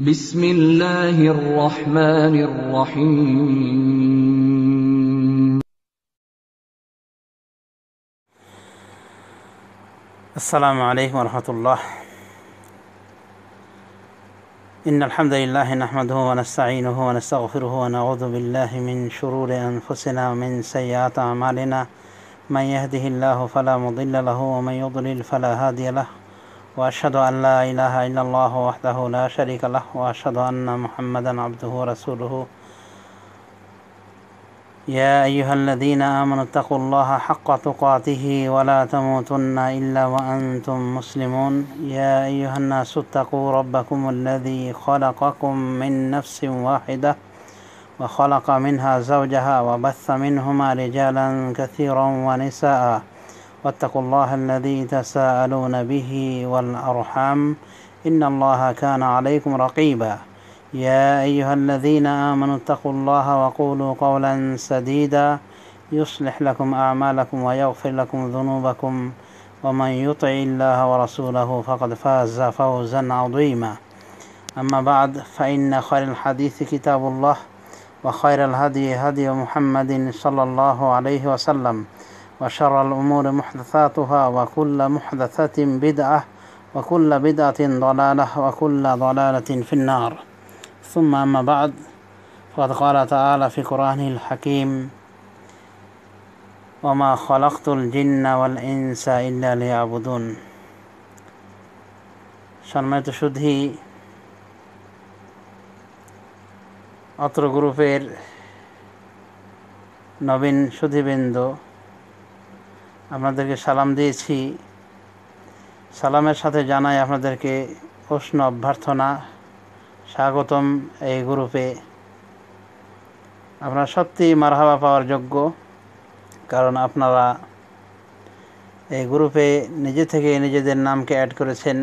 بسم الله الرحمن الرحيم السلام عليكم ورحمة الله. إن الحمد لله نحمده ونستعينه ونستغفره ونعوذ بالله من شرور أنفسنا ومن سيئات أعمالنا. من يهده الله فلا مضل له ومن يضلل فلا هادي له، وأشهد أن لا إله إلا الله وحده لا شريك له، وأشهد أن محمدا عبده ورسوله. يا أيها الذين آمنوا اتقوا الله حق تقاته ولا تموتن إلا وأنتم مسلمون. يا أيها الناس اتقوا ربكم الذي خلقكم من نفس واحدة وخلق منها زوجها وبث منهما رجالا كثيرا ونساء، واتقوا الله الذي تساءلون به والأرحام إن الله كان عليكم رقيبا. يا أيها الذين آمنوا اتقوا الله وقولوا قولا سديدا يصلح لكم أعمالكم ويغفر لكم ذنوبكم، ومن يطع الله ورسوله فقد فاز فوزا عظيما. أما بعد، فإن خير الحديث كتاب الله، وخير الهدي هدي محمد صلى الله عليه وسلم، وشر الأمور محدثاتها، وكل محدثة بدعة، وكل بدعة ضلالة، وكل ضلالة في النار. ثم أما بعد، فقد قال تعالى في قرآنه الحكيم: وما خلقت الجن والإنس إلا ليعبدون। সম্মানিত সুধী, অত্র গ্রুপের নবীন সুধীবৃন্দ, আপনাদেরকে সালাম দিয়েছি। সালামের সাথে জানাই আপনাদেরকে উষ্ণ অভ্যর্থনা, স্বাগতম এই গ্রুপে। আপনারা সত্যিই মারহাবা পাওয়ার যোগ্য, কারণ আপনারা এই গ্রুপে নিজে থেকে নিজেদের নামকে অ্যাড করেছেন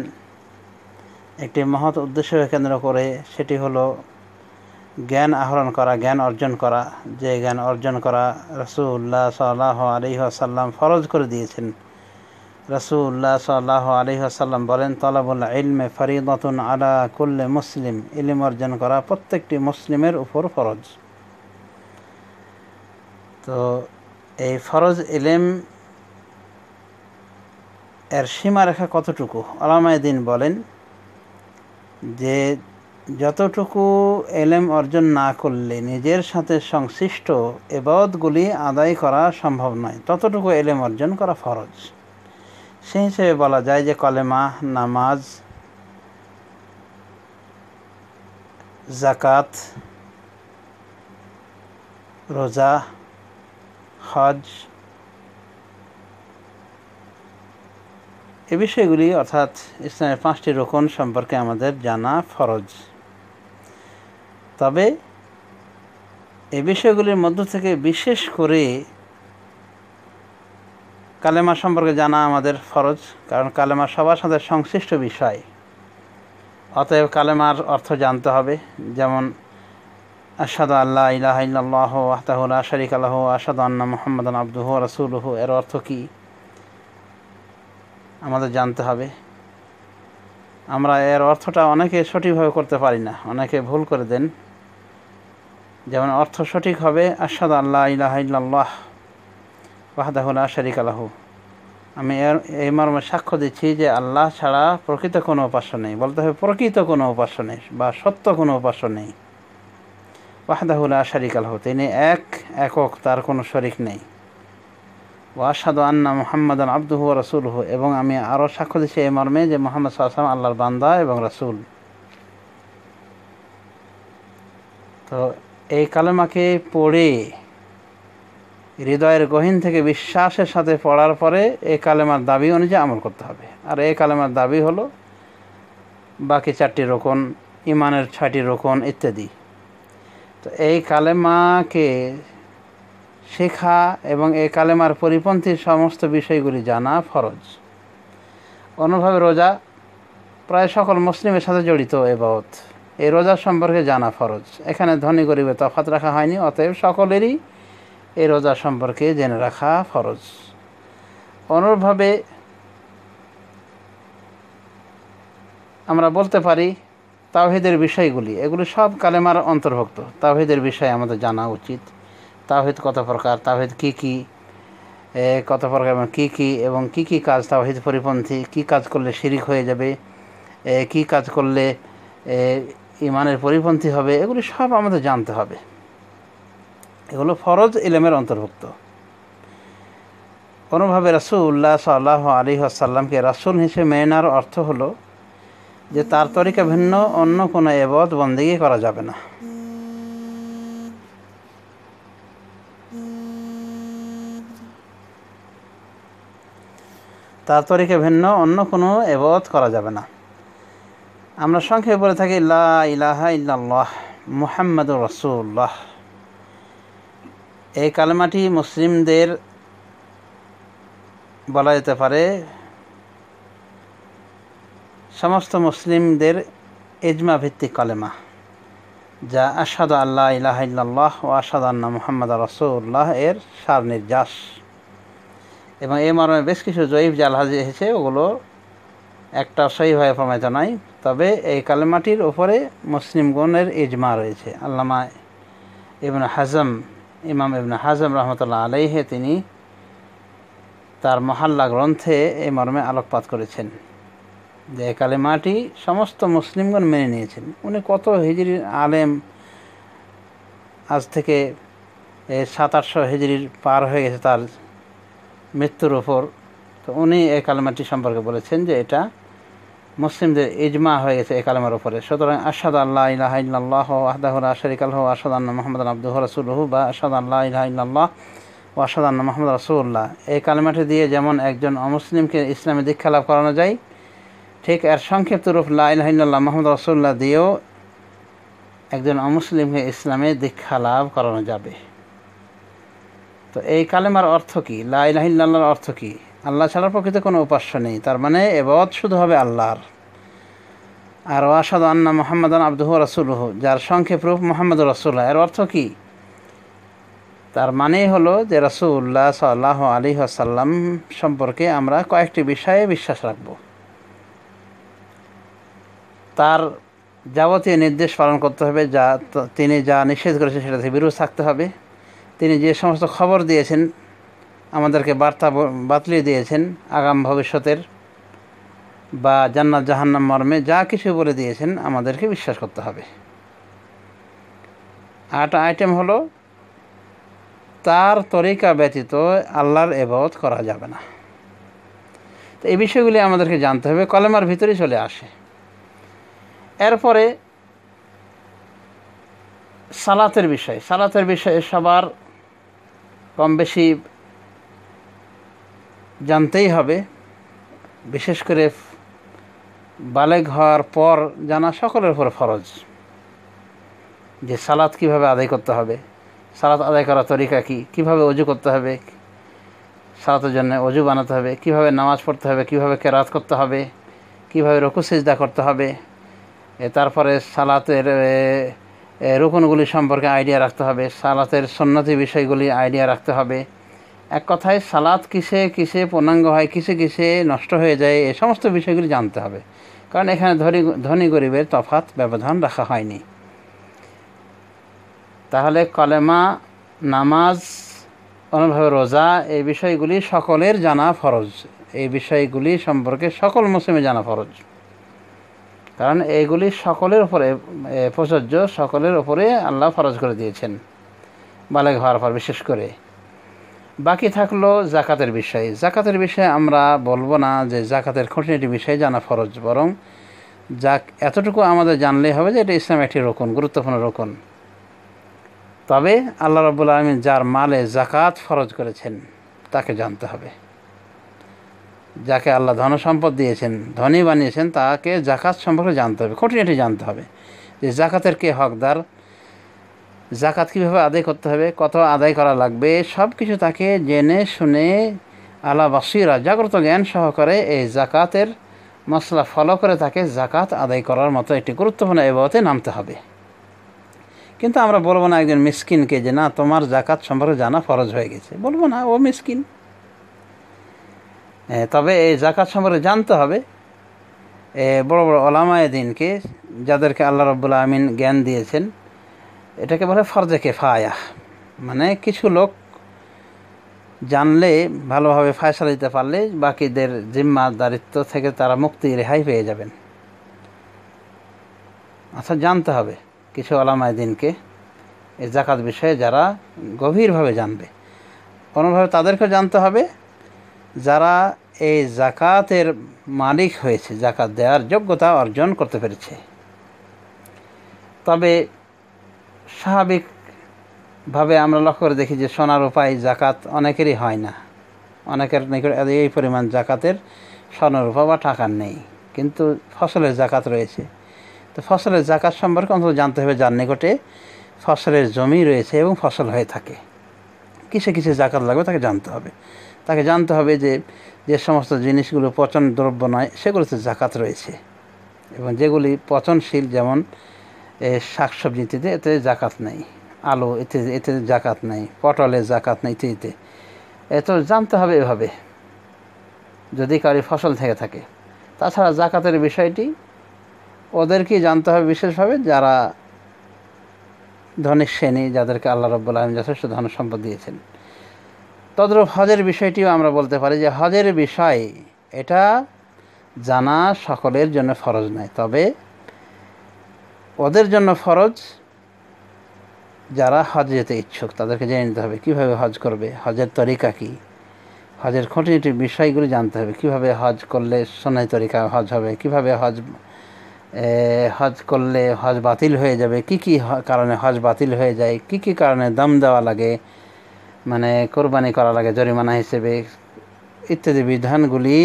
একটি মহৎ উদ্দেশ্যকে কেন্দ্র করে। সেটি হলো জ্ঞান আহরণ করা, জ্ঞান অর্জন করা। যে জ্ঞান অর্জন করা রাসূলুল্লাহ সাল্লাল্লাহু আলাইহি ওয়াসাল্লাম ফরজ করে দিয়েছেন। রাসূলুল্লাহ সাল্লাল্লাহু আলাইহি ওয়াসাল্লাম বলেন, তালাবুল ইলমে ফরিদাতুন আলা কুল্লি মুসলিম। ইলম অর্জন করা প্রত্যেকটি মুসলিমের উপর ফরজ। তো এই ফরজ ইলম এর সীমারেখা কতটুকু? উলামায়ে দ্বীন বলেন যে যতটুকু ইলম অর্জন না করলে নিজের সাথে সংশ্লিষ্ট ইবাদতগুলি আদায় করা সম্ভব নয়, ততটুকু ইলম অর্জন করা ফরজ। সেই হিসেবে বলা যায় যে কলেমা, নামাজ, যাকাত, রোজা, হজ, এ বিষয়গুলি অর্থাৎ ইসলামের 5টি রুকন সম্পর্কে আমাদের জানা ফরজ। তবে এই বিষয়গুলির মধ্য থেকে বিশেষ করে কালেমা সম্পর্কে জানা আমাদের ফরজ, কারণ কালেমা সবার সাথে সংশ্লিষ্ট বিষয়। অতএব কালেমার অর্থ জানতে হবে। যেমন আশহাদু আল্লা ইলাহা ইল্লাল্লাহু ওয়াহদাহু লা শারীকা লাহু ওয়া আশহাদু আন্না মুহাম্মাদান আবদুহু ওয়া রাসূলুহু, এর অর্থ কী আমাদের জানতে হবে। আমরা এর অর্থটা অনেকে সঠিকভাবে করতে পারি না, অনেকে ভুল করে দেন। যেমন অর্থ সঠিক হবে আশহাদু আল্লা ইলাহা ইল্লাল্লাহ ওয়াহদাহু লা শারীকা লাহু, আমি এই মর্মে সাক্ষ্য দিচ্ছি যে আল্লাহ ছাড়া প্রকৃত কোনো উপাস্য নেই। বলতে হবে প্রকৃত কোনো উপাস্য নেই বা সত্য কোনো উপাস্য নেই। ওয়াহদাহু লা শারীকা লাহু, তিনি একক, তার কোনো শরীক নেই। ওয়া আশহাদু আন্না মুহাম্মাদান আবদুহু ওয়া রাসূলুহু, এবং আমি আরও সাক্ষ্য দিচ্ছি এই মর্মে যে মুহাম্মদ সাল্লাল্লাহু আলাইহি ওয়াসাল্লাম আল্লাহর বান্দা এবং রাসূল। তো এই কালেমাকে পড়ে হৃদয়ের গহীন থেকে বিশ্বাসের সাথে পড়ার পরে এই কালেমার দাবি অনুযায়ী আমল করতে হবে। আর এই কালেমার দাবি হলো বাকি 4টি রোকন, ইমানের 6টি রোকন ইত্যাদি। তো এই কালেমাকে শেখা এবং এই কালেমার পরিপন্থী সমস্ত বিষয়গুলি জানা ফরজ। অন্যভাবে রোজা প্রায় সকল মুসলিমের সাথে জড়িত ইবাদত, এই রোজা সম্পর্কে জানা ফরজ। এখানে ধনী গরিবের তফাৎ রাখা হয়নি, অতএব সকলেরই এই রোজা সম্পর্কে জেনে রাখা ফরজ। অনুরূপভাবে আমরা বলতে পারি তাওহীদের বিষয়গুলি, এগুলি সব কালেমার অন্তর্ভুক্ত। তাওহীদের বিষয় আমাদের জানা উচিত। তাওহীদ কত প্রকার, তাওহীদ কী কী, কত প্রকার এবং কী কী, এবং কী কী কাজ তাওহীদ পরিপন্থী, কী কাজ করলে শিরিক হয়ে যাবে, কী কাজ করলে ঈমানের পরিপন্থী হবে, এগুলি সব আমাদের জানতে হবে। এগুলো ফরজ ইলমের অন্তর্ভুক্ত। কোনোভাবে রাসূলুল্লাহ সাল্লাল্লাহু আলাইহি ওয়াসাল্লামকে রাসূল হিসেবে মেনে নেওয়ার অর্থ হলো যে তার তরিকা ভিন্ন অন্য কোনো ইবাদত বন্দেগী করা যাবে না। তার তরিকা ভিন্ন অন্য কোনো ইবাদত করা যাবে না। আমরা সংক্ষেপে বলে থাকি লা ইলাহা ইল্লাল্লাহ মুহাম্মাদুর রাসূলুল্লাহ। এই কালেমাটি মুসলিমদের বলা যেতে পারে সমস্ত মুসলিমদের ইজমা ভিত্তিক কালেমা, যা আশহাদু আল্লা ইলাহা ইল্লাল্লাহ ও আশহাদু আন্না মুহাম্মাদুর রাসূলুল্লাহ এর সার নির্যাস। এবং এই মর্মে বেশ কিছু জয়ীফ জাল হাদিস এসেছে, ওগুলো একটা সহিভাবে প্রমাণিত নয়। তবে এই কালেমাটির উপরে মুসলিমগণের ইজমা রয়েছে। আল্লামা ইমাম ইবনে হাজম রহমতুল্লাহ আলাইহি তিনি তার মহাল্লা গ্রন্থে এই মর্মে আলোকপাত করেছেন যে এই কালেমাটি সমস্ত মুসলিমগণ মেনে নিয়েছেন। উনি কত হিজরির আলেম, আজ থেকে 700-800 হিজরির পার হয়ে গেছে তার মৃত্যুর ওপর। তো উনি এই কালেমাটি সম্পর্কে বলেছেন যে এটা মুসলিমদের ইজমা হয়ে গেছে এই কালেমার উপরে। সুতরাং আশহাদু আল্লা ইলাহা ইল্লাল্লাহ ওয়াহদাহু লা শারীকা লাহু ওয়া আশহাদু আন্না মুহাম্মাদান আবদুহু ওয়া রাসূলুহু বা আশহাদু আল্লা ইলাহা ইল্লাল্লাহ ওয়া আশহাদু আন্না মুহাম্মাদান রাসূলুল্লাহ, এই কালেমাটি দিয়ে যেমন একজন অমুসলিমকে ইসলামে দীক্ষা লাভ করানো যায়, ঠিক এর সংক্ষিপ্ত রূপ লা ইলাহা ইল্লাল্লাহ মুহাম্মাদুর রাসূলুল্লাহ দিয়েও একজন অমুসলিমকে ইসলামে দীক্ষা লাভ করানো যাবে। তো এই কালেমার অর্থ কী? লা ইলাহা ইল্লাল্লাহর অর্থ কী? আল্লাহ ছাড়া প্রকৃত কোনো উপাস্য নেই, তার মানে ইবাদত শুধু হবে আল্লাহর। আর ওয়া আশহাদু আন্না মুহাম্মাদান আবদুহু ওয়া রাসূলুহু, যার সংক্ষেপ রূপ মুহাম্মাদুর রাসূলুল্লাহ, এর অর্থ কী? তার মানেই হলো যে রাসূলুল্লাহ সাল্লাল্লাহু আলাইহি ওয়াসাল্লাম সম্পর্কে আমরা কয়েকটি বিষয়ে বিশ্বাস রাখব। তার যাবতীয় নির্দেশ পালন করতে হবে, তিনি যা নিষেধ করেছেন সেটা থেকে বিরত থাকতে হবে। তিনি যে সমস্ত খবর দিয়েছেন, আমাদেরকে বার্তা বাতলিয়ে দিয়েছেন আগাম ভবিষ্যতের বা জান্নাত জাহান্নাম মর্মে যা কিছু বলে দিয়েছেন, আমাদেরকে বিশ্বাস করতে হবে। আরেকটা আইটেম হলো তার তরিকা ব্যতীত আল্লাহর ইবাদত করা যাবে না। তো এই বিষয়গুলি আমাদেরকে জানতে হবে, কলেমার ভিতরেই চলে আসে। এরপরে সালাতের বিষয়ে সবার কম বেশি জানতেই হবে। বিশেষ করে বালেগ হওয়ার পর জানা সকলের উপর ফরজ যে সালাত কিভাবে আদায় করতে হবে, সালাত আদায় করার তরিকা কী, কীভাবে অজু করতে হবে, সালাতের জন্য অজু বানাতে হবে, কীভাবে নামাজ পড়তে হবে, কীভাবে কেরাত করতে হবে, কীভাবে রুকু সিজদা করতে হবে। তারপরে সালাতের রুকনগুলি সম্পর্কে আইডিয়া রাখতে হবে, সালাতের সুন্নতি বিষয়গুলি আইডিয়া রাখতে হবে। এক কথায় সালাত কিসে কিসে পূর্ণাঙ্গ হয়, কিসে কিসে নষ্ট হয়ে যায়, এই সমস্ত বিষয়গুলি জানতে হবে। কারণ এখানে ধনী গরিবের তফাৎ ব্যবধান রাখা হয়নি। তাহলে কলেমা, নামাজ, অনুভাবে রোজা, এই বিষয়গুলি সকলের জানা ফরজ। এই বিষয়গুলি সম্পর্কে সকল মুসলিমের জানা ফরজ, কারণ এইগুলি সকলের উপরে প্রযোজ্য, সকলের উপরে আল্লাহ ফরজ করে দিয়েছেন বালেগ হওয়ার পর বিশেষ করে। বাকি থাকলো জাকাতের বিষয়। জাকাতের বিষয়ে আমরা বলবো না যে জাকাতের খুঁটিনাটি বিষয়ে জানা ফরজ, বরং এতটুকু আমাদের জানলেই হবে যে এটা ইসলামের একটি রোকন, গুরুত্বপূর্ণ রোকন। তবে আল্লাহ রাব্বুল আলামিন যার মালে জাকাত ফরজ করেছেন তাকে জানতে হবে। যাকে আল্লাহ ধন সম্পদ দিয়েছেন, ধনী বানিয়েছেন, তাকে জাকাত সম্পর্কে জানতে হবে, খুঁটিনাটি জানতে হবে যে জাকাতের কে হকদার, জাকাত কীভাবে আদায় করতে হবে, কত আদায় করা লাগবে, সব কিছু তাকে জেনে শুনে আলা বাসিরা, জাগ্রত জ্ঞান সহকারে এই জাকাতের মশলা ফলো করে তাকে জাকাত আদায় করার মতো একটি গুরুত্বপূর্ণ ইবাদতে নামতে হবে। কিন্তু আমরা বলবো না একজন মিসকিনকে যে না তোমার জাকাত সম্পর্কে জানা ফরজ হয়ে গেছে, বলবো না, ও মিসকিন। তবে এই জাকাত সম্পর্কে জানতে হবে বড় বড় ওলামায়ে দ্বীনকে, যাদেরকে আল্লাহ রাব্বুল আমিন জ্ঞান দিয়েছেন, এটাকে বলে ফরজে কিফায়া। মানে কিছু লোক জানলে, ভালোভাবে ফয়সালা দিতে পারলে বাকিদের জিম্মাদারিত্ব থেকে তারা মুক্তি, রেহাই পেয়ে যাবেন। অর্থাৎ জানতে হবে কিছু উলামায়ে দ্বীনকে এই জাকাত বিষয়ে, যারা গভীরভাবে জানবে। কোনোভাবে তাদেরকেও জানতে হবে যারা এই জাকাতের মালিক হয়েছে, জাকাত দেওয়ার যোগ্যতা অর্জন করতে পেরেছে। তবে স্বাভাবিকভাবে আমরা লক্ষ্য করে দেখি যে সোনার উপায় জাকাত অনেকেরই হয় না, অনেকের নিকট এই পরিমাণ জাকাতের স্বর্ণরূপা বা টাকার নেই, কিন্তু ফসলের জাকাত রয়েছে। তো ফসলের জাকাত সম্পর্কে অন্তত জানতে হবে যার নিকটে ফসলের জমি রয়েছে এবং ফসল হয়ে থাকে। কিসে কিসে জাকাত লাগবে তাকে জানতে হবে। তাকে জানতে হবে যে যে সমস্ত জিনিসগুলো পচন দ্রব্য নয় সেগুলোতে জাকাত রয়েছে, এবং যেগুলি পচনশীল, যেমন শাকসবজিতে এতে জাকাত নেই, আলু এতে জাকাত নেই, পটলে জাকাত নেই, ইত্যাদিতে। তো জানতে হবে এভাবে যদি কারি ফসল থেকে থাকে। তাছাড়া জাকাতের বিষয়টি ওদেরকেই জানতে হবে বিশেষভাবে, যারা ধনী শ্রেণী, যাদেরকে আল্লাহ রাব্বুল আলামিন যথেষ্ট ধন সম্পদ দিয়েছেন। তদ্রূপ হজের বিষয়টিও আমরা বলতে পারি যে হজের বিষয় এটা জানা সকলের জন্য ফরজ নয়, তবে ওদের জন্য ফরজ যারা হজ যেতে ইচ্ছুক, তাদেরকে জেনে নিতে হবে কীভাবে হজ করবে, হজের তরিকা কী, হজের খুঁটিনাটি বিষয়গুলি জানতে হবে। কীভাবে হজ করলে সুন্নাহ তরিকা হজ হবে, কীভাবে হজ করলে হজ বাতিল হয়ে যাবে, কি কি কারণে হজ বাতিল হয়ে যায়, কি কি কারণে দম দেওয়া লাগে, মানে কোরবানি করা লাগে জরিমানা হিসেবে, ইত্যাদি বিধানগুলি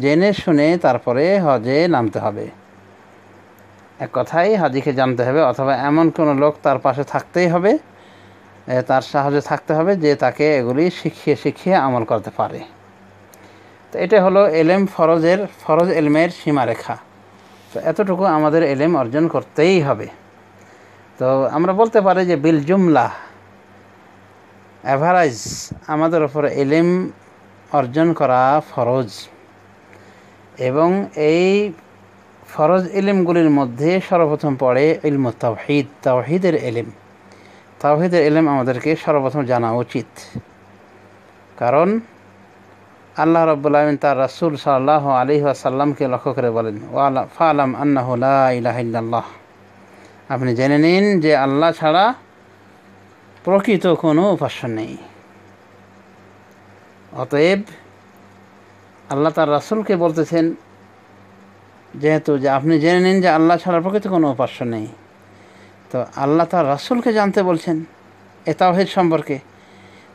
জেনে শুনে তারপরে হজে নামতে হবে। এক কথায় হাজিকে জানতে হবে, অথবা এমন কোনো লোক তার পাশে থাকতেই হবে, তার সাহায্যে থাকতে হবে যে তাকে এগুলি শিখিয়ে আমল করতে পারে। তো এটা হলো এলেম, ফরজ এলমের সীমারেখা। তো এতটুকু আমাদের এলেম অর্জন করতেই হবে। তো আমরা বলতে পারি যে বিল জুমলা, অ্যাভারেজ আমাদের ওপর এলেম অর্জন করা ফরজ, এবং এই ফরজ ইলমগুলির মধ্যে সর্বপ্রথম পড়ে ইলম তাওহীদ, তাওহীদের এলেম। তাওহীদের এলেম আমাদেরকে সর্বপ্রথম জানা উচিত, কারণ আল্লাহ রাব্বুল আলামিন তার রাসূল সাল্লাল্লাহু আলাইহি ওয়াসাল্লামকে লক্ষ্য করে বলেন, ফালাম আন্নাহু লা ইলাহা ইল্লাল্লাহ, আপনি জেনে নিন যে আল্লাহ ছাড়া প্রকৃত কোনো উপাস্য নেই। অতএব আল্লাহ তার রাসূলকে বলতেছেন যেহেতু যে আপনি জেনে নিন যে আল্লাহ ছাড়া প্রকৃত কোনো উপাস্য নেই, তো আল্লাহ তার রাসূলকে জানতে বলছেন এ তাওহীদ সম্পর্কে।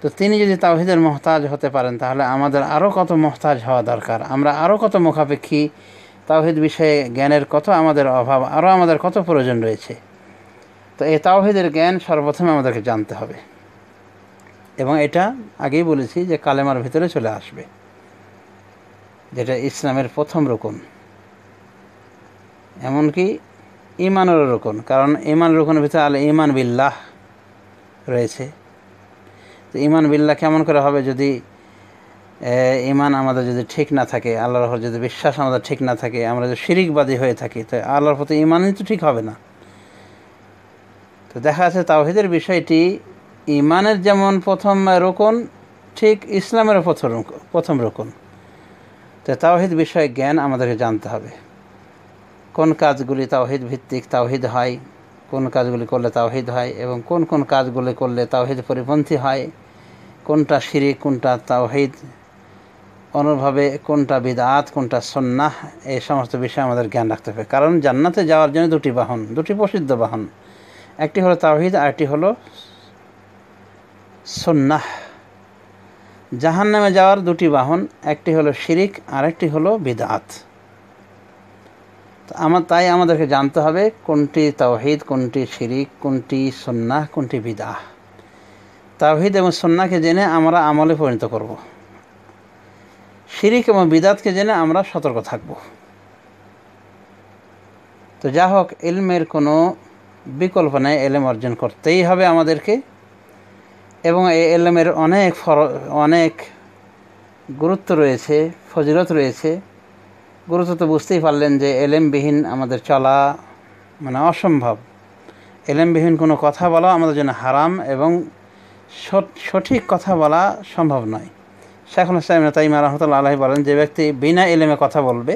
তো তিনি যদি তাওহীদের মহতাজ হতে পারেন, তাহলে আমাদের আরও কত মহতাজ হওয়া দরকার, আমরা আরও কত মুখাপেক্ষী, তাওহীদ বিষয়ে জ্ঞানের কত আমাদের অভাব, আরও আমাদের কত প্রয়োজন রয়েছে। তো এই তাওহীদের জ্ঞান সর্বপ্রথমে আমাদেরকে জানতে হবে, এবং এটা আগেই বলেছি যে কালেমার ভিতরে চলে আসবে, যেটা ইসলামের প্রথম রুকন, এমনকি ঈমানেরও রুকন, কারণ ঈমান রুকনের ভিতরে আল ঈমান বিল্লাহ রয়েছে। তো ঈমান বিল্লাহ কেমন করে হবে যদি ঈমান আমাদের যদি ঠিক না থাকে, আল্লাহর উপর যদি বিশ্বাস আমাদের ঠিক না থাকে, আমরা যদি শিরিকবাদী হয়ে থাকি, তো আল্লাহর প্রতি ঈমানই তো ঠিক হবে না। তো দেখা যাচ্ছে তাওহীদের বিষয়টি ঈমানের যেমন প্রথম রুকন, ঠিক ইসলামেরও প্রথম রুকন। তো তাওহীদ বিষয়ে জ্ঞান আমাদেরকে জানতে হবে, কোন কাজগুলি তাওহীদ ভিত্তিক তাওহীদ হয়, কোন কাজগুলি করলে তাওহীদ হয়, এবং কোন কোন কাজগুলি করলে তাওহীদ পরিপন্থী হয়, কোনটা শিরিক, কোনটা তাওহীদ অনুভাবে, কোনটা বিদআত, কোনটা সুন্নাহ, এই সমস্ত বিষয়ে আমাদের জ্ঞান রাখতে হবে। কারণ জান্নাতে যাওয়ার জন্য দুটি বাহন, দুটি প্রসিদ্ধ বাহন, একটি হলো তাওহীদ, আরেকটি হলো সুন্নাহ। জাহান্নামে যাওয়ার দুটি বাহন, একটি হলো শিরিক, আরেকটি হলো বিদআত। তাই আমাদেরকে জানতে হবে কোনটি তাওহীদ, কোনটি শিরিক, কোনটি সুন্নাহ, কোনটি বিদআহ। তাওহীদ এবং সুন্নাহকে জেনে আমরা আমলে পরিণত করব, শিরিক এবং বিদআতকে জেনে আমরা সতর্ক থাকব। তো যা হোক, ইলমের কোনো বিকল্প নেই, এলেম অর্জন করতেই হবে আমাদেরকে, এবং এই এলেমের অনেক গুরুত্ব রয়েছে, ফজিলত রয়েছে। গুরুত্ব তো বুঝতেই পারলেন যে এলেমবিহীন আমাদের চলা মানে অসম্ভব। এলেমবিহীন কোনো কথা বলা আমাদের জন্য হারাম এবং সঠিক কথা বলা সম্ভব নয়। শাইখুল ইসলাম ইবনে তাইমিয়া রাহমাতুল্লাহ আলাইহি বলেন, যে ব্যক্তি বিনা এলেমে কথা বলবে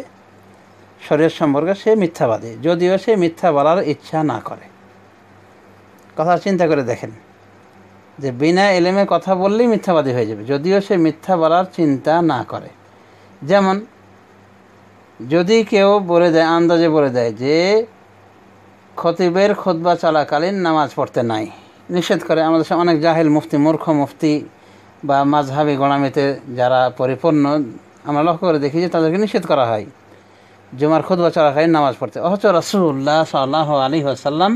শরীয়ত সম্পর্কে সে মিথ্যাবাদী, যদিও সে মিথ্যা বলার ইচ্ছা না করে। কথা চিন্তা করে দেখেন, যে বিনা এলেমে কথা বললেই মিথ্যাবাদী হয়ে যাবে, যদিও সে মিথ্যা বলার চিন্তা না করে। যেমন যদি কেউ বলে দেয়, আন্দাজে বলে দেয় যে খতিবের খুতবা চলাকালীন নামাজ পড়তে নাই, নিষেধ করে। আমাদের সাথে অনেক জাহিল মুফতি, মূর্খ মুফতি বা মাযহাবী গোলামিতে যারা পরিপূর্ণ, আমরা লক্ষ্য করে দেখি যে তাদেরকে নিষেধ করা হয় জুমার খুতবা চলাকালীন নামাজ পড়তে। অথচ রাসূলুল্লাহ সাল্লাল্লাহু আলাইহি ওয়াসাল্লাম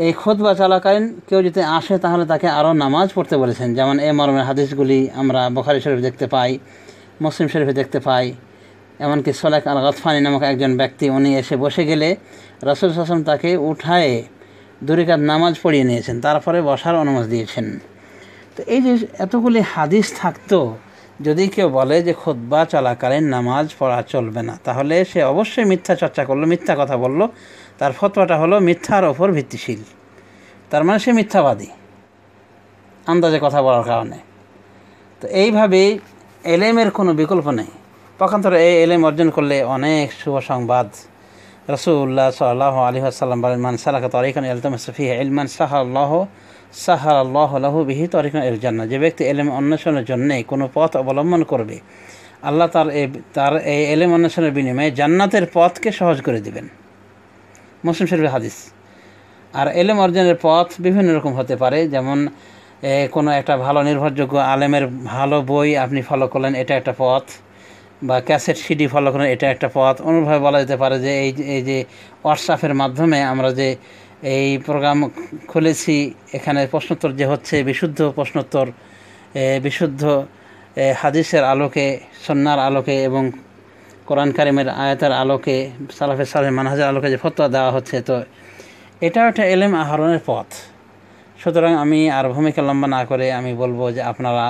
এই খুতবা চলাকালীন কেউ যদি আসে তাহলে তাকে আরও নামাজ পড়তে বলেছেন। যেমন এই মর্মের হাদিসগুলি আমরা বুখারী শরীফ দেখতে পাই, মুসলিম শরীফে দেখতে পাই। এমনকি সুলাইক আল গাতফানি নামক একজন ব্যক্তি, উনি এসে বসে গেলে রাসূল সাল্লাল্লাহু আলাইহি ওয়াসাল্লাম তাকে উঠায়ে 2 রাকাত নামাজ পড়িয়ে নিয়েছেন, তারপরে বসার অনুমতি দিয়েছেন। তো এই যে এতগুলি হাদিস থাকতো, যদি কেউ বলে যে খুতবা চলাকালীন নামাজ পড়া চলবে না, তাহলে সে অবশ্যই মিথ্যা চর্চা করলো, মিথ্যা কথা বলল। তার ফতোয়াটা হলো মিথ্যার ওপর ভিত্তিশীল, তার মানে সে মিথ্যাবাদী আন্দাজে কথা বলার কারণে। তো এইভাবেই এলেমের কোনো বিকল্প নেই। পক্ষান্তরে এই এলেম অর্জন করলে অনেক শুভ সংবাদ। রাসূলুল্লাহ সাল্লাল্লাহু আলাইহি ওয়াসাল্লাম বলেন, মান সালাকা তারিকান ইয়ালতামিসু ফীহি ইলমান সাহালাল্লাহু লাহু বিহি তারিকান ইলাল জান্নাহ। যে ব্যক্তি এলেম অন্বেষণের জন্য কোনো পথ অবলম্বন করবে, আল্লাহ তার এই এলেম অন্বেষণের বিনিময়ে জান্নাতের পথকে সহজ করে দিবেন। মুসলিম শরীফের হাদিস। আর এলেম অর্জনের পথ বিভিন্ন রকম হতে পারে। যেমন কোনো একটা ভালো নির্ভরযোগ্য আলেমের ভালো বই আপনি ফলো করলেন, এটা একটা পথ। বা ক্যাসেট সিডি ফলো করেন, এটা একটা পথ। অনুরূপভাবে বলা যেতে পারে যে এই যে হোয়াটসঅ্যাপের মাধ্যমে আমরা যে এই প্রোগ্রাম খুলেছি, এখানে প্রশ্নোত্তর যে হচ্ছে, বিশুদ্ধ প্রশ্নোত্তর, বিশুদ্ধ হাদিসের আলোকে, সুন্নাহর আলোকে এবং কোরআন কারিমের আয়াতের আলোকে, সালাফে সালেহ মানহাজের আলোকে যে ফতোয়া দেওয়া হচ্ছে, তো এটাও একটা এলেম আহরণের পথ। সুতরাং আমি আর ভূমিকা লম্বা না করে আমি বলবো যে আপনারা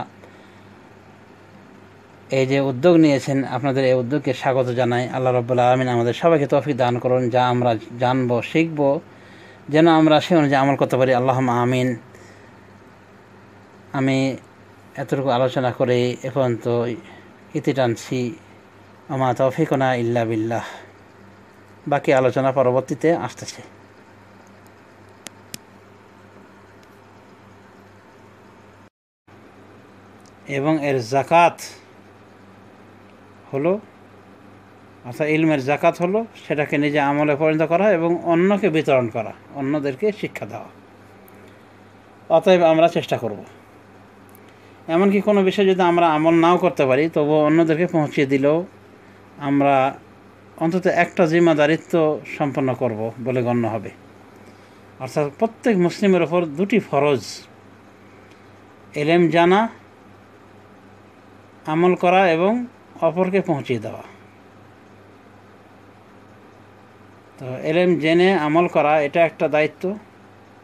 এই যে উদ্যোগ নিয়েছেন, আপনাদের এই উদ্যোগকে স্বাগত জানাই। আল্লাহ রাব্বুল আলামিন আমাদের সবাইকে তৌফিক দান করুন, যা আমরা জানবো শিখবো যেন আমরা সে অনুযায়ী আমল করতে পারি। আল্লাহুম্মা আমিন। আমি এতটুকু আলোচনা করে এ পর্যন্ত ইতি টানছি। আমা তৌফিকুনা ইল্লা বিল্লাহ। বাকি আলোচনা পরবর্তীতে আসতেছে। এবং এর যাকাত হলো, অর্থাৎ ইলমের যাকাত হলো সেটাকে নিজে আমলে পরিণত করা এবং অন্যকে বিতরণ করা, অন্যদেরকে শিক্ষা দেওয়া। অতএব আমরা চেষ্টা করব, এমনকি কোনো বিষয় যদি আমরা আমল নাও করতে পারি, তবুও অন্যদেরকে পৌঁছিয়ে দিলেও আমরা অন্তত একটা জিম্মাদারিত্ব সম্পন্ন করব বলে গণ্য হবে। অর্থাৎ প্রত্যেক মুসলিমের ওপর 2টি ফরজ: এলেম জানা, আমল করা এবং অপরকে পৌঁছিয়ে দেওয়া। তো এলেম জেনে আমল করা এটা একটা দায়িত্ব,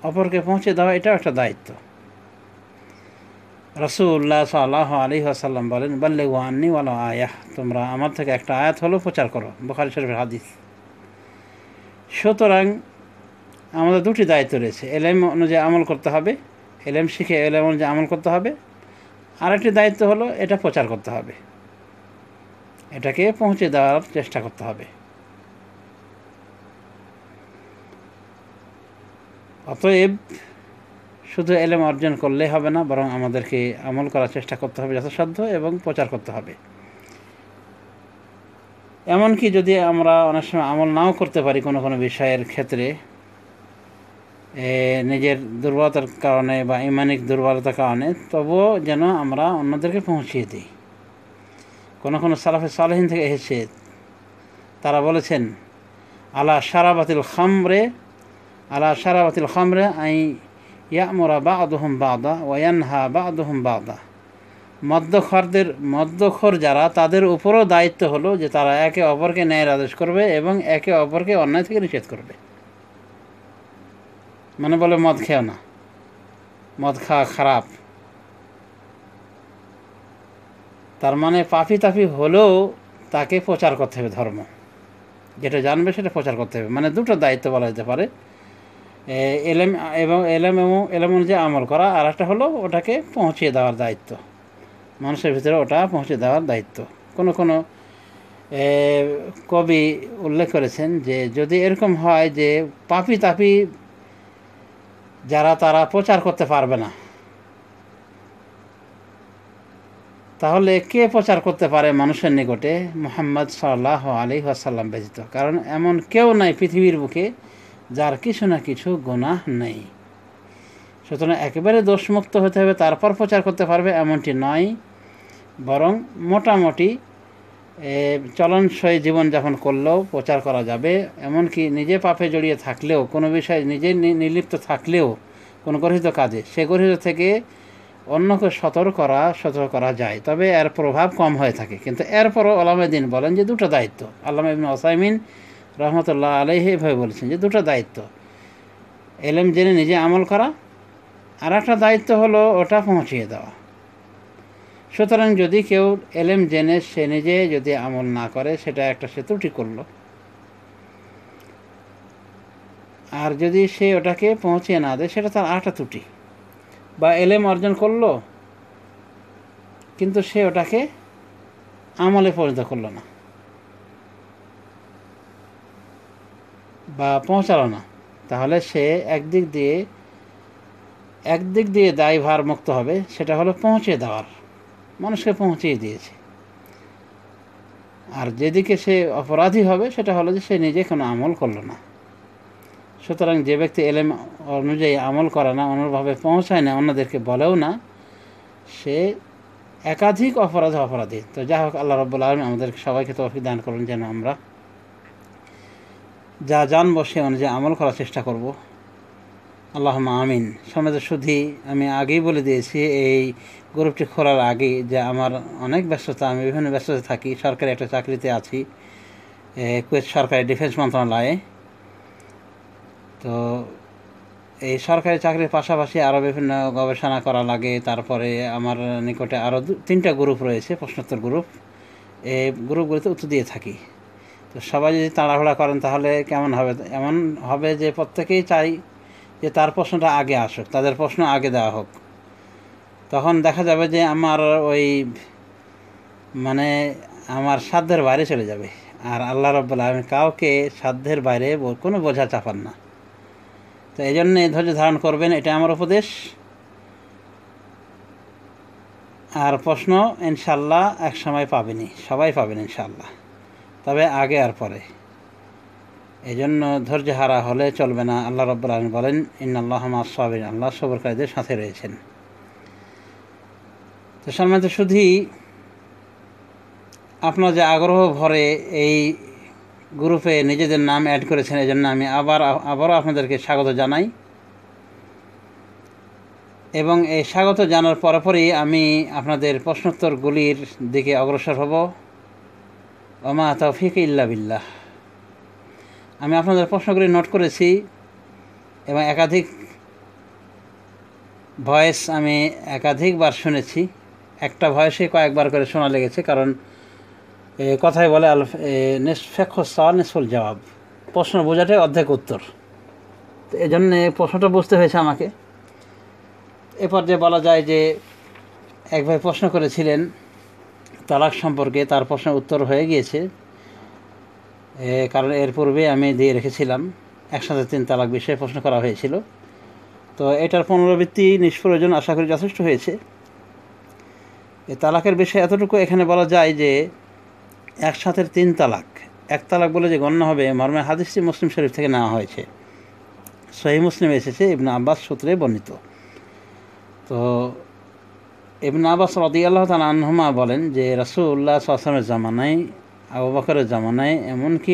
অপরকে পৌঁছে দেওয়া এটাও একটা দায়িত্ব। রাসূলুল্লাহ সাল্লাল্লাহু আলাইহি ওয়াসাল্লাম বলেন, বাল্লিগু আন্নী ওয়ালাউ আয়াহ, তোমরা আমার থেকে একটা আয়াত হলো প্রচার করো। বুখারী শরীফের হাদিস। সুতরাং আমাদের 2টি দায়িত্ব রয়েছে: এলেম অনুযায়ী আমল করতে হবে, এলেম শিখে এলেম অনুযায়ী আমল করতে হবে। আরেকটি দায়িত্ব হলো এটা প্রচার করতে হবে, এটাকে পৌঁছে দেওয়ার চেষ্টা করতে হবে। অতএব শুধু এলেম অর্জন করলেই হবে না, বরং আমাদেরকে আমল করার চেষ্টা করতে হবে যথাসাধ্য এবং প্রচার করতে হবে। এমনকি যদি আমরা অনেক সময় আমল নাও করতে পারি কোনো কোনো বিষয়ের ক্ষেত্রে, নিজের দুর্বলতার কারণে বা ইমানিক দুর্বলতার কারণে, তবুও যেন আমরা অন্যদেরকে পৌঁছিয়ে দিই। কোনো কোনো সালাফে সালেহিন থেকে এসেছে, তারা বলেছেন, আলা শারাবাতিল খামরে আই ইয়ামুরা বা'দুহুম বা'দা ওয়া ইয়ানহা বা'দুহুম বা'দা। মদ্যখোর যারা, তাদের উপরও দায়িত্ব হলো যে তারা একে অপরকে ন্যায়ের আদেশ করবে এবং একে অপরকে অন্যায় থেকে নিষেধ করবে। মানে বলে মদ খেও না, মদ খাওয়া খারাপ। তার মানে পাপি তাপি হলেও তাকে প্রচার করতে হবে ধর্ম। যেটা জানবে সেটা প্রচার করতে হবে। মানে দুটো দায়িত্ব বলা যেতে পারে, এলেম এবং এলেম অনুযায়ী আমল করা, আর একটা হলো ওটাকে পৌঁছিয়ে দেওয়ার দায়িত্ব, মানুষের ভিতরে ওটা পৌঁছে দেওয়ার দায়িত্ব। কোনো কোনো কবি উল্লেখ করেছেন যে যদি এরকম হয় যে পাপি তাপি যারা তারা প্রচার করতে পারবে না, তাহলে কে প্রচার করতে পারে মানুষের নিকটে? মুহাম্মদ সাল্লাল্লাহু আলাইহি ওয়াসাল্লাম ব্যতীত। কারণ এমন কেউ নাই পৃথিবীর বুকে যার কিছু না কিছু গুনাহ নেই। সুতরাং একেবারে দোষমুক্ত হতে হবে তারপর প্রচার করতে পারবে এমনটি নয়, বরং মোটামুটি চলনসই জীবনযাপন করলেও প্রচার করা যাবে। এমনকি নিজে পাপে জড়িয়ে থাকলেও, কোনো বিষয়ে নিজে নির্লিপ্ত থাকলেও কোনো গর্হিত কাজে, সে গর্হিত থেকে অন্যকে সতর্ক করা যায়, তবে এর প্রভাব কম হয়ে থাকে। কিন্তু এরপরও ওলামায়ে দ্বীন বলেন যে দুটো দায়িত্ব। আল্লামা ইবনে উসাইমিন রহমতুল্লাহ আলাইহি এভাবে বলেছেন যে দুটো দায়িত্ব, এলেম জেনে নিজে আমল করা, আর একটা দায়িত্ব হলো ওটা পৌঁছিয়ে দেওয়া। সুতরাং যদি কেউ এলেম জেনে সে নিজে যদি আমল না করে, সেটা একটা সে ত্রুটি করল। আর যদি সে ওটাকে পৌঁছিয়ে না দেয়, সেটা তার আরেকটা ত্রুটি। বা এলেম অর্জন করলো কিন্তু সে ওটাকে আমলে পরিণত করলো না বা পৌঁছালো না, তাহলে সে একদিক দিয়ে দায়ভার মুক্ত হবে, সেটা হলো পৌঁছে দেওয়ার, মানুষকে পৌঁছিয়ে দিয়েছে। আর যেদিকে সে অপরাধী হবে সেটা হলো যে সে নিজে কোনো আমল করলো না। সুতরাং যে ব্যক্তি এলেম অনুযায়ী আমল করে না, অনুভাবে পৌঁছায় না, অন্যদেরকে বলেও না, সে একাধিক অপরাধী। তো যাই হোক, আল্লাহ রাব্বুল আলামিন আমাদের সবাইকে তৌফিক দান করুন যেন আমরা যা জানবো সে অনুযায়ী আমল করার চেষ্টা করব। আল্লাহুম্মা আমিন। সম্মানিত সুধী, আমি আগেই বলে দিয়েছি এই গ্রুপটি খোলার আগে যে আমার অনেক ব্যস্ততা, আমি বিভিন্ন ব্যস্ততা থাকি। সরকারি একটা চাকরিতে আছি, কুয়েত সরকারি ডিফেন্স মন্ত্রণালয়ে। তো এই সরকারি চাকরির পাশাপাশি আরও বিভিন্ন গবেষণা করা লাগে। তারপরে আমার নিকটে আরও 3টা গ্রুপ রয়েছে, প্রশ্নোত্তর গ্রুপ। এই গ্রুপগুলোতে উত্তর দিয়ে থাকি। তো সবাই যদি তাড়াহুড়া করেন তাহলে কেমন হবে? এমন হবে যে প্রত্যেকেই চাই যে তার প্রশ্নটা আগে আসুক, তাদের প্রশ্ন আগে দেওয়া হোক। তখন দেখা যাবে যে আমার আমার সাধ্যের বাইরে চলে যাবে। আর আল্লাহ রাব্বুল আলামিন কাউকে সাধ্যের বাইরে কোনো বোঝা চাপান না। তো এই জন্যে ধৈর্য ধারণ করবেন, এটা আমার উপদেশ। আর প্রশ্ন ইনশাল্লাহ এক সময় পাবেনই, সবাই পাবেন ইনশাল্লাহ, তবে আগে আর পরে। এই জন্য ধৈর্য হারা হলে চলবে না। আল্লাহ রাব্বুল আলামিন বলেন, ইন্নাল্লাহা মা'আস সাবিরিন, আল্লাহ সবরকারীদের সাথে রয়েছেন। তো সম্মানিত সুধী, আপনার যে আগ্রহ ভরে এই গ্রুপে নিজেদের নাম অ্যাড করেছেন, এই জন্য আমি আবারও আপনাদেরকে স্বাগত জানাই। এবং এই স্বাগত জানার পরপরই আমি আপনাদের প্রশ্নোত্তরগুলির দিকে অগ্রসর হব। ওমা তাওফিক ইল্লা বিল্লাহ। আমি আপনাদের প্রশ্নগুলি নোট করেছি এবং একাধিক ভয়েস আমি একাধিকবার শুনেছি। একটা ভয়েসে কয়েকবার করে শোনা লেগেছে, কারণ কথায় বলে নিসফেখ সওয়াল নিসফুল জবাব, প্রশ্ন বোঝাটাই অর্ধেক উত্তর। তো এই জন্যে প্রশ্নটা বুঝতে হয়েছে আমাকে। এরপর যে বলা যায় যে এক ভাই প্রশ্ন করেছিলেন তালাক সম্পর্কে, তার প্রশ্নের উত্তর হয়ে গিয়েছে, কারণ এর পূর্বে আমি দিয়ে রেখেছিলাম একসাথে 3 তালাক বিষয়ে প্রশ্ন করা হয়েছিল। তো এটার পুনরাবৃত্তি নিষ্প্রয়োজন, আশা করি যথেষ্ট হয়েছে। এই তালাকের বিষয়ে এতটুকু এখানে বলা যায় যে একসাথে 3 তালাক, এক তালাক বলে যে গণ্য হবে, মর্মে হাদিসটি মুসলিম শরীফ থেকে নেওয়া হয়েছে, সহিহ মুসলিমে এসেছে, ইবনে আব্বাস সূত্রে বর্ণিত। তো ইবনে আব্বাস রাদিয়াল্লাহু তাআলা আনহুমা বলেন যে রাসূলুল্লাহ সাল্লাল্লাহু আলাইহি ওয়াসাল্লামের জামানায়, আবু বকরের জামানায়, এমনকি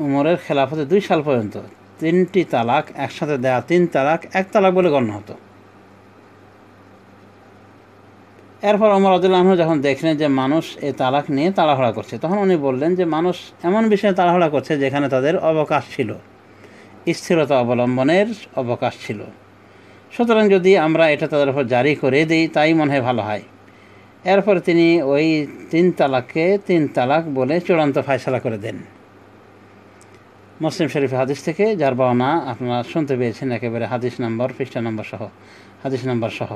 উমরের খেলাফতে 2 সাল পর্যন্ত 3টি তালাক একসাথে দেওয়া, 3 তালাক 1 তালাক বলে গণ্য হতো। এরপর ওমর রাদিয়াল্লাহু আনহু যখন দেখলেন যে মানুষ এই তালাক নিয়ে তাড়াহুড়া করছে, তখন উনি বললেন যে মানুষ এমন বিষয়ে তাড়াহুড়া করছে যেখানে তাদের অবকাশ ছিল, স্থিরতা অবলম্বনের অবকাশ ছিল। সুতরাং যদি আমরা এটা তাদের উপর জারি করে দিই, তাই মনে হয় ভালো হয়। এরপর তিনি ওই 3 তালাককে 3 তালাক বলে চূড়ান্ত ফায়সালা করে দেন। মুসলিম শরীফ হাদিস থেকে, যার বর্ণনা আপনারা শুনতে পেয়েছেন একেবারে হাদিস নাম্বার, পৃষ্ঠা নাম্বার সহ, হাদিস নাম্বার সহ।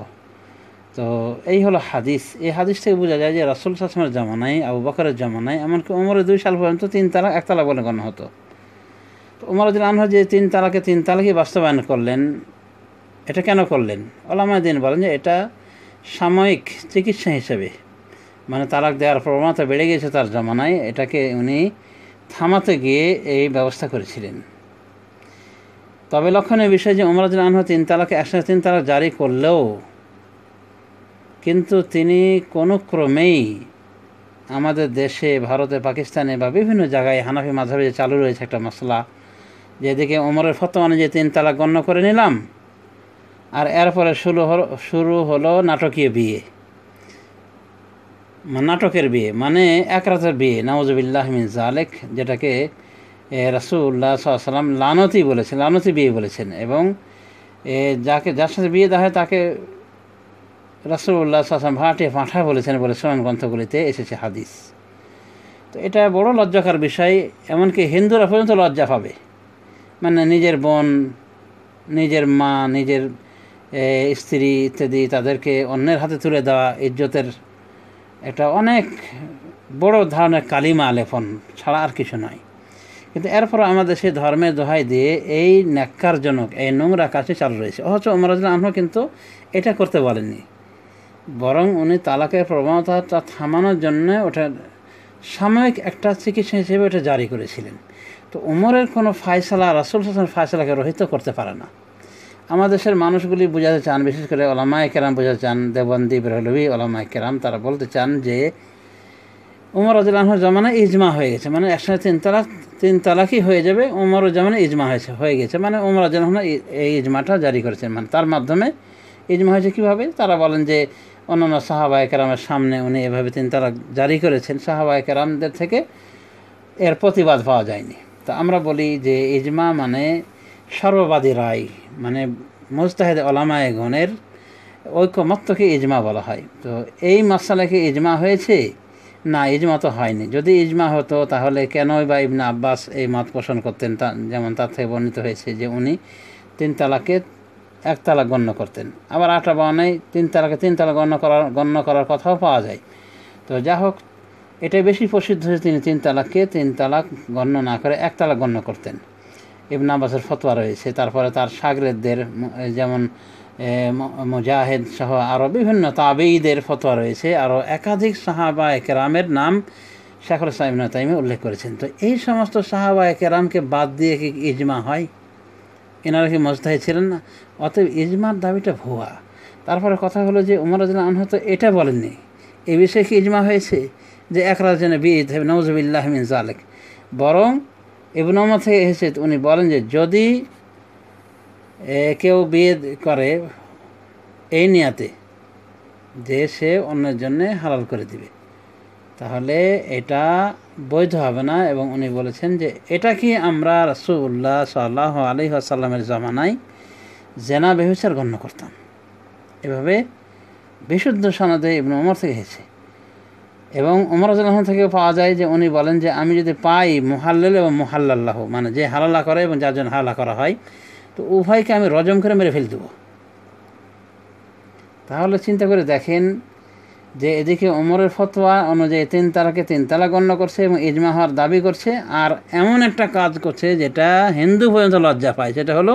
তো এই হলো হাদিস। এই হাদিস থেকে বোঝা যায় যে রাসূল সাল্লাল্লাহু আলাইহি ওয়াসাল্লামের জামানায়, আবু বকরের জামানায়, এমনকি ওমরের 2 সাল পর্যন্ত 3 তালাক 1 তালাক বলে গণ্য হতো। তো ওমর রাদিয়াল্লাহু আনহু যে 3 তালাকে 3 তালাকই বাস্তবায়ন করলেন, এটা কেন করলেন? উলামায়ে দ্বীন বলেন যে এটা সাময়িক চিকিৎসা হিসেবে, মানে তালাক দেওয়ার প্রবণতা বেড়ে গেছে তার জামানায়, এটাকে উনি থামাতে গিয়ে এই ব্যবস্থা করেছিলেন। তবে লক্ষণীয় বিষয় যে ওমর রাদিয়াল্লাহু আনহু 3 তালাকে একসাথে 3 তালাক জারি করলেও কিন্তু তিনি কোনো ক্রমেই আমাদের দেশে, ভারতে, পাকিস্তানে বা বিভিন্ন জায়গায় হানাফি মাযহাবে যে চালু রয়েছে একটা মাসলা, যেদিকে ওমরের ফতোয়া অনুযায়ী 3 তালাক গণ্য করে নিলাম, আর এরপরে শুরু হলো নাটকীয় বিয়ে, নাটকের বিয়ে, মানে এক রাতের বিয়ে, নাউজুবিল্লাহ মিন যালিক, যেটাকে রাসূলুল্লাহ সাল্লাল্লাহু আলাইহি ওয়াসাল্লাম লানতি বলেছেন, লানতি বিয়ে বলেছেন। এবং যার সাথে বিয়ে দেওয়া হয় তাকে রাসূলুল্লাহ সাল্লাল্লাহু আলাইহি ওয়াসাল্লাম ভাটিয়ে পাঁঠা বলেছেন বলে সুনান গ্রন্থগুলিতে এসেছে হাদিস। তো এটা বড় লজ্জাকর বিষয়, এমনকি হিন্দুরা পর্যন্ত লজ্জা পাবে, মানে নিজের বোন, নিজের মা, নিজের স্ত্রী ইত্যাদি তাদেরকে অন্যের হাতে তুলে দেওয়া ইজ্জতের একটা অনেক বড় ধরনের কালিমা লেপন ছাড়া আর কিছু নয়। কিন্তু এরপর আমাদের সেই ধর্মের দোহাই দিয়ে এই ন্যাক্কারজনক, এই নোংরা কাজে চালু রয়েছে। অথচ ওমর রাদিয়াল্লাহু আনহু কিন্তু এটা করতে বলেননি, বরং উনি তালাকের প্রবণতাটা থামানোর জন্য ওটা সাময়িক একটা চিকিৎসা হিসেবে ওটা জারি করেছিলেন। তো ওমরের কোনো ফায়সালা রাসূল সাল্লাল্লাহু আলাইহি ওয়াসাল্লামের ফায়সালাকে রহিত করতে পারে না। আমাদের দেশের মানুষগুলি বোঝাতে চান, বিশেষ করে ওলামায়ে কেরাম বোঝাতে চান, দেওবন্দি, বেরলভী ওলামায়ে কেরাম, তারা বলতে চান যে ওমর রাদিয়াল্লাহু আনহুর জামানায় ইজমা হয়ে গেছে, মানে একসাথে 3 তালাকই হয়ে যাবে। ওমরের জামানায় ইজমা হয়ে গেছে, মানে ওমর রাদিয়াল্লাহু আনহু এই ইজমাটা জারি করেছেন, মানে তার মাধ্যমে ইজমা হয়েছে। কীভাবে? তারা বলেন যে অন্যান্য সাহাবায়ে কেরামের সামনে উনি এভাবে 3 তালাক জারি করেছেন, সাহাবায়ে কেরামদের থেকে এর প্রতিবাদ পাওয়া যায়নি। তো আমরা বলি যে ইজমা মানে সর্ববাদী রায়, মানে মুজতাহিদ ওলামায়ে গণের ঐকমত্যকে ইজমা বলা হয়। তো এই মাসআলাকে ইজমা হয়েছে না, ইজমা তো হয়নি। যদি ইজমা হতো তাহলে কেনই বা ইবনে আব্বাস এই মত পোষণ করতেন? যেমন তার থেকে বর্ণিত হয়েছে যে উনি 3 তালাকে 1 তালাক গণ্য করতেন। আবার 8 বর্ণায় 3 তালাকে 3 তালাক গণ্য করার কথাও পাওয়া যায়। তো যা হোক, এটাই বেশি প্রসিদ্ধ যে তিনি 3 তালাককে 3 তালাক গণ্য না করে 1 তালাক গণ্য করতেন। ইবনে আব্বাসের ফতোয়া রয়েছে, তারপরে তার শাগরেদদের যেমন মুজাহিদ সহ আরও বিভিন্ন তাবেঈদের ফতোয়া রয়েছে, আরও একাধিক সাহাবায়ে কেরামের নাম শাইখুল ইসলাম ইবনে তাইমিয়া উল্লেখ করেছেন। তো এই সমস্ত সাহাবায়ে কেরামকে বাদ দিয়ে কি ইজমা হয়? এনারা কি মুজতাহিদ ছিলেন না? অতএব ইজমার দাবিটা ভুয়া। তারপরে কথা হলো যে ওমর রাদিয়াল্লাহু আনহু তো এটা বলেননি, এই বিষয়ে কি ইজমা হয়েছে যে এক রাতের জন্য বিয়ে দিতে হবে? নাউজুবিল্লাহ মিন যালিক। বরং ইবনে ওমর থেকে এসেছে, উনি বলেন যে যদি কেউ বিয়ে করে এই নিয়াতে যে সে অন্যের জন্যে হালাল করে দিবে, তাহলে এটা বৈধ হবে না। এবং উনি বলেছেন যে এটা কি আমরা রাসূলুল্লাহ সাল্লাল্লাহু আলাইহি ওয়াসাল্লামের জামানায় জেনা ব্যভিচার গণ্য করতাম। এভাবে বিশুদ্ধ সনদে ইবনে ওমর থেকে এসেছে। এবং ওমর রাদিয়াল্লাহু আনহু থেকেও পাওয়া যায় যে উনি বলেন যে আমি যদি পাই মুহাল্লাল এবং মুহাল্লাল্লাহ, মানে যে হালালা করে এবং যার জন্য হালালা করা হয়, তো উভয়কে আমি রজম করে মেরে ফেল দেব। তাহলে চিন্তা করে দেখেন যে এদিকে ওমরের ফতোয়া অনুযায়ী 3 তালাকে 3 তালাক গণ্য করছে এবং ইজমা হওয়ার দাবি করছে, আর এমন একটা কাজ করছে যেটা হিন্দু পর্যন্ত লজ্জা পায়, সেটা হলো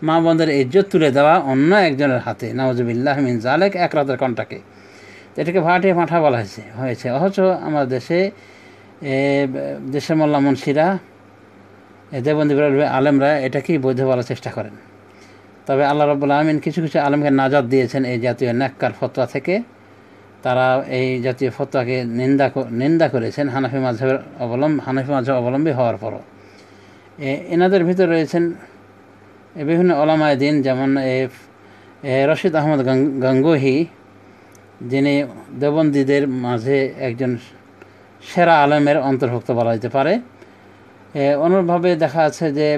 মা বোনদের ইজ্জত তুলে দেওয়া অন্য একজনের হাতে, নাউজুবিল্লাহ মিন যালিক, এক রাতের কণ্টাকে। এটাকে ভাটিয়ে পাঁঠা বলা হয়েছে। অথচ আমার দেশের মোল্লা মুন্সিরা, দেওবন্দি আলেমরা এটাকেই বৈধ বলার চেষ্টা করেন। তবে আল্লাহ রাব্বুল আলামিন কিছু কিছু আলেমকে নাজাত দিয়েছেন এই জাতীয় ন্যাক্কার ফতোয়া থেকে। তারা এই জাতীয় ফতোয়াকে নিন্দা করেছেন হানাফি মাযহাব অবলম্বী হওয়ার পরও। এনাদের ভিতরে রয়েছেন বিভিন্ন ওলামায়ে দ্বীন, যেমন রশিদ আহমদ গাঙ্গুহি, যিনি দেওবন্দীদের মাঝে একজন সেরা আলেমের অন্তর্ভুক্ত বলা যেতে পারে। অনুরূপভাবে দেখা যাচ্ছে যে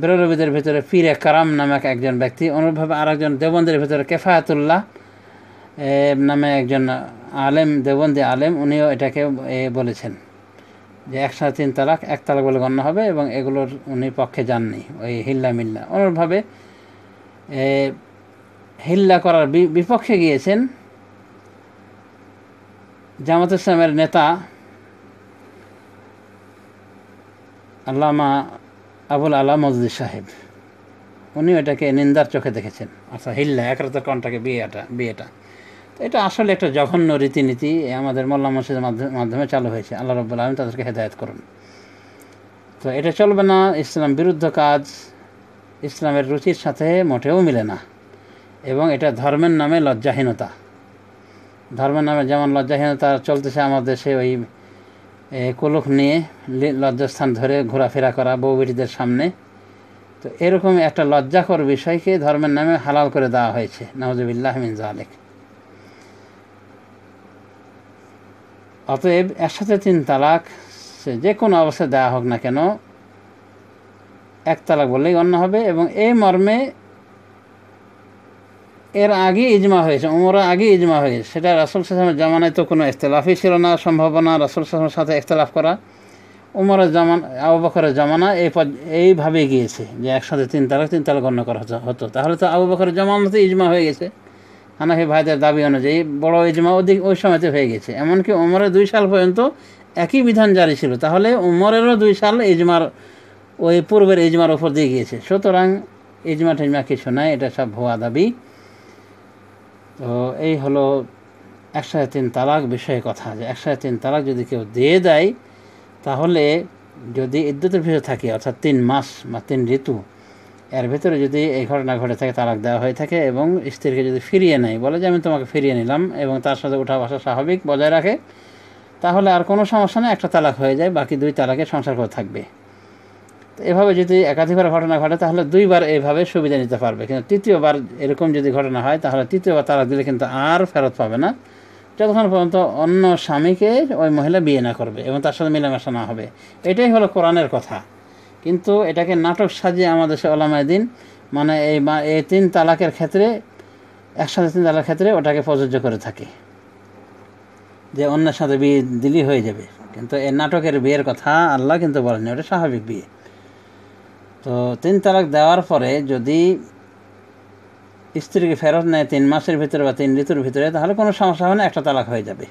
বেরলভীদের ভিতরে পীরে কারাম নামক একজন ব্যক্তি, অনুরূপভাবে আরেকজন দেওবন্দের ভিতরে কেফায়াতুল্লাহ নামে একজন আলেম, দেওবন্দি আলেম, উনিও এটাকে বলেছেন যে একসাথে 3 তালাক 1 তালাক বলে গণ্য হবে, এবং এগুলোর উনি পক্ষে যাননি, ওই হিল্লা মিল্লা। অনুরূপভাবে হিল্লা করার বিপক্ষে গিয়েছেন জামাত ইসলামের নেতা আল্লামা আবুল আলা মজলি সাহেব। উনি এটাকে নিন্দার চোখে দেখেছেন, অর্থাৎ হিল্লা একরাতের কণ্ঠাকে বিয়েটা। তো এটা আসলে একটা জঘন্য রীতিনীতি আমাদের মোল্লা মসজিদের মাধ্যমে চালু হয়েছে। আল্লাহ রাব্বুল আলামিন তাদেরকে হেদায়েত করুন। তো এটা চলবে না, ইসলাম বিরুদ্ধ কাজ, ইসলামের রুচির সাথে মোটেও মিলে না, এবং এটা ধর্মের নামে লজ্জাহীনতা। ধর্মের নামে যেমন লজ্জাহীনতা চলতেছে আমাদের দেশে, ওই কুলুক নিয়ে লজ্জাস্থান ধরে ঘোরাফেরা করা বউ বেটিদের সামনে, তো এরকম একটা লজ্জাকর বিষয়কে ধর্মের নামে হালাল করে দেওয়া হয়েছে, নাউযুবিল্লাহ মিন যালিক। অতএব একসাথে 3 তালাক সে যে কোনো অবস্থায় দেওয়া হোক না কেন 1 তালাক বললেই গণ্য হবে, এবং এই মর্মে এর আগে ইজমা হয়েছে, উমরের আগে ইজমা হয়েছে। সেটা রাসূল সাল্লাল্লাহু আলাইহি ওয়াসাল্লামের জামানায় তো কোনো ইখতিলাফই ছিল না, সম্ভাবনা রাসূল সাল্লাল্লাহু আলাইহি ওয়াসাল্লামের সাথে ইখতিলাফ করা। উমরের জামানা, আবু বকরের জামানা এইভাবে গিয়েছে যে একসাথে 3 তালাক গণ্য করা হতো। তাহলে তো আবু বকরের জামানাতে ইজমা হয়ে গেছে, হানাফি ভাইদের দাবি অনুযায়ী বড় ইজমা ওই সময়তে হয়ে গেছে। এমনকি উমরের 2 সাল পর্যন্ত একই বিধান জারি ছিল, তাহলে উমরেরও 2 সাল ইজমার, ওই পূর্বের ইজমার উপর দিয়ে গিয়েছে। সুতরাং ইজমা টিজমা কিছু নাই, এটা সব ভুয়া দাবি। তো এই হলো একসাথে 3 তালাক বিষয়ে কথা, যে একসাথে 3 তালাক যদি কেউ দিয়ে দেয়, তাহলে যদি ইদ্যতের ভিতরে থাকে, অর্থাৎ 3 মাস বা 3 ঋতু, এর ভেতরে যদি এই ঘটনা ঘটে থাকে, তালাক দেওয়া হয়ে থাকে, এবং স্ত্রীকে যদি ফিরিয়ে নেয়, বলে যে আমি তোমাকে ফিরিয়ে নিলাম, এবং তার সাথে উঠা বসা স্বাভাবিক বজায় রাখে, তাহলে আর কোনো সমস্যা নেই, একটা তালাক হয়ে যায়, বাকি 2 তালাকে সংসার করে থাকবে। তো এভাবে যদি একাধিকবার ঘটনা ঘটে, তাহলে 2 বার এইভাবে সুবিধা নিতে পারবে। কিন্তু 3য় বার এরকম যদি ঘটনা হয়, তাহলে 3য় বার তালাক দিলে কিন্তু আর ফেরত পাবে না, যতক্ষণ পর্যন্ত অন্য স্বামীকে ওই মহিলা বিয়ে না করবে এবং তার সাথে মেলামেশা না হবে। এটাই হলো কোরআনের কথা। কিন্তু এটাকে নাটক সাজিয়ে আমাদের দেশে ওলামায়ে দ্বীন মানে এই 3 তালাকের ক্ষেত্রে, একসাথে 3 তালাকের ক্ষেত্রে ওটাকে প্রযোজ্য করে থাকে, যে অন্যের সাথে বিয়ে দিলেই হয়ে যাবে। কিন্তু এই নাটকের বিয়ের কথা আল্লাহ কিন্তু বলেননি, ওটা স্বাভাবিক বিয়ে। তো 3 তালাক দেওয়ার পরে যদি স্ত্রীকে ফেরত নেয় 3 মাসের ভিতরে বা 3 ঋতুর ভিতরে, তাহলে কোনো সমস্যা হবে না, একটা তালাক হয়ে যাবে।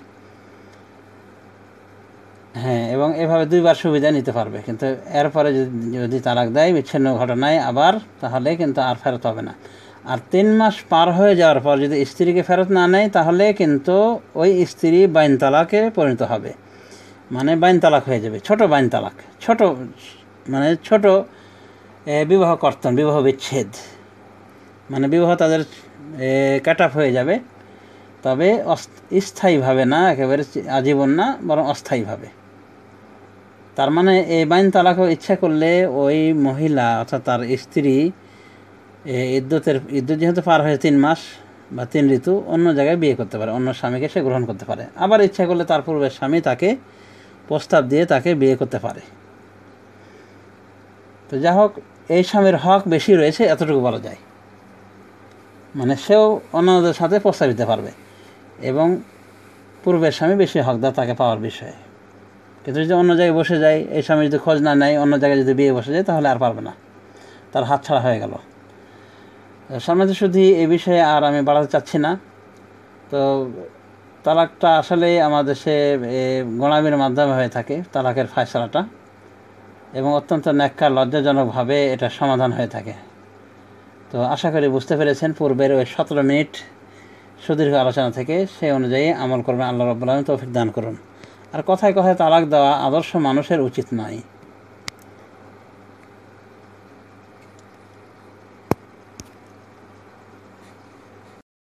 হ্যাঁ, এবং এভাবে 2 বার সুবিধা নিতে পারবে। কিন্তু এরপরে যদি তালাক দেয় বিচ্ছিন্ন ঘটনায় আবার, তাহলে কিন্তু আর ফেরত হবে না। আর 3 মাস পার হয়ে যাওয়ার পর যদি স্ত্রীকে ফেরত না নেয়, তাহলে কিন্তু ওই স্ত্রী বাইন তালাকে পরিণত হবে, মানে বাইন তালাক হয়ে যাবে, ছোট বাইন তালাক, ছোট মানে ছোট বিবাহ কর্তন, বিবাহ বিচ্ছেদ, মানে বিবাহ তাদের কাট অফ হয়ে যাবে, তবে স্থায়ীভাবে না, একেবারে আজীবন না, বরং অস্থায়ীভাবে। তার মানে এই বাইন তালাকও ইচ্ছা করলে ওই মহিলা, অর্থাৎ তার স্ত্রী, ইদ্যত যেহেতু পার হয়ে 3 মাস বা 3 ঋতু, অন্য জায়গায় বিয়ে করতে পারে, অন্য স্বামীকে সে গ্রহণ করতে পারে। আবার ইচ্ছা করলে তার পূর্বের স্বামী তাকে প্রস্তাব দিয়ে তাকে বিয়ে করতে পারে। তো যা হোক, এই স্বামীর হক বেশি রয়েছে, এতটুকু বলা যায়। মানে সেও অন্যদের সাথে প্রস্তাব দিতে পারবে, এবং পূর্বের স্বামী বেশি হকদার তাকে পাওয়ার বিষয়ে। কিন্তু যদি অন্য জায়গায় বসে যায়, এই স্বামী যদি খোঁজ না নেয়, অন্য জায়গায় যদি বিয়ে বসে যায়, তাহলে আর পারবে না, তার হাত ছাড়া হয়ে গেল। সামনে শুধু এই বিষয়ে আর আমি বাড়াতে চাচ্ছি না। তো তালাকটা আসলে আমাদের দেশে গোলামির মাধ্যমে হয়ে থাকে, তালাকের ফয়সালাটা, এবং অত্যন্ত ন্যাক্কার লজ্জাজনকভাবে এটা সমাধান হয়ে থাকে। তো আশা করি বুঝতে পেরেছেন পূর্বের ওই 17 মিনিট সুদীর্ঘ আলোচনা থেকে, সেই অনুযায়ী আমল করবেন। আল্লাহ রাব্বুল আলামিন তৌফিক দান করুন। আর কথায় কথায় তালাক দেওয়া আদর্শ মানুষের উচিত নয়।